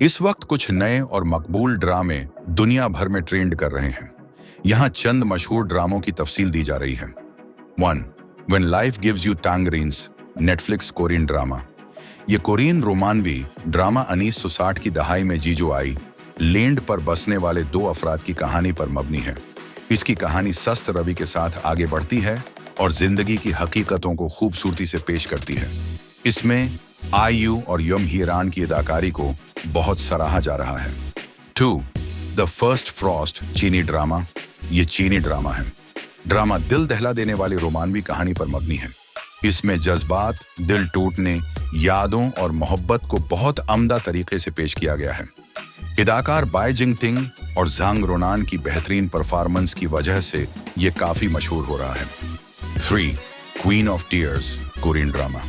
इस वक्त कुछ नए और मकबूल ड्रामे दुनिया भर में ट्रेंड कर रहे हैं। यहाँ चंद मशहूर ड्रामों की तफसील दी जा रही है। 1. When Life Gives You Tangerines, Netflix Korean drama. ये कोरियन रोमानवी ड्रामा 1960 की दहाई में जीजो आई लैंड पर बसने वाले दो अफराद की कहानी पर मबनी है। इसकी कहानी सस्त रवि के साथ आगे बढ़ती है और जिंदगी की हकीकतों को खूबसूरती से पेश करती है। इसमें आईयू और यम हीरान की अदाकारी को बहुत सराहा जा रहा है। 2. द फर्स्ट फ्रॉस्ट चीनी ड्रामा। ये चीनी ड्रामा है। ड्रामा दिल दहला देने वाली रोमानवी कहानी पर मबनी है। इसमें जज्बात, दिल टूटने, यादों और मोहब्बत को बहुत अमदा तरीके से पेश किया गया है। अदाकार बाय जिंग तिंग और जांग रोनान की बेहतरीन परफॉर्मेंस की वजह से ये काफी मशहूर हो रहा है। 3. Queen of tears Korean drama.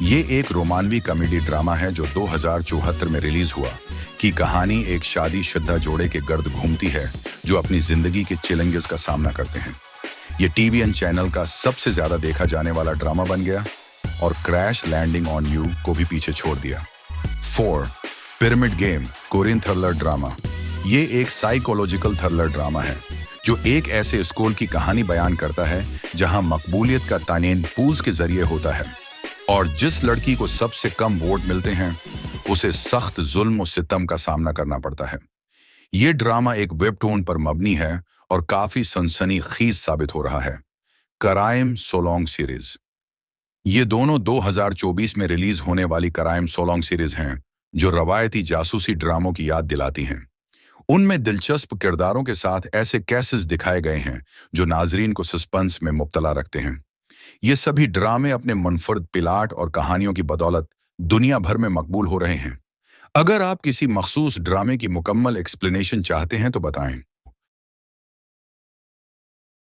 ये एक रोमानवी कॉमेडी ड्रामा है जो 2074 में रिलीज हुआ। की कहानी एक शादीशुदा जोड़े के गर्द घूमती है जो अपनी जिंदगी के चैलेंजेस का सामना करते हैं। ये टीवीएन चैनल का सबसे ज्यादा देखा जाने वाला ड्रामा बन गया और क्रैश लैंडिंग ऑन यू को भी पीछे छोड़ दिया। 4. Pyramid game Korean thriller drama. ये एक साइकोलॉजिकल थ्रिलर ड्रामा है जो एक ऐसे स्कूल की कहानी बयान करता है जहां मकबूलियत का तानेन पूल्स के जरिए होता है और जिस लड़की को सबसे कम वोट मिलते हैं उसे सख्त जुल्म और सितम का सामना करना पड़ता है। ये ड्रामा एक वेबटून पर मबनी है और काफी सनसनीखेज साबित हो रहा है। कराइम सोलोंग सीरीज। ये दोनों 2024 में रिलीज होने वाली कराइम सोलोंग सीरीज हैं जो रवायती जासूसी ड्रामों की याद दिलाती हैं। उनमें दिलचस्प किरदारों के साथ ऐसे केसेस दिखाए गए हैं जो नाजरीन को सस्पेंस में मुब्तला रखते हैं। ये सभी ड्रामे अपने मुनफरद पिलाट और कहानियों की बदौलत दुनिया भर में मकबूल हो रहे हैं। अगर आप किसी मखसूस ड्रामे की मुकम्मल एक्सप्लेनेशन चाहते हैं तो बताएं।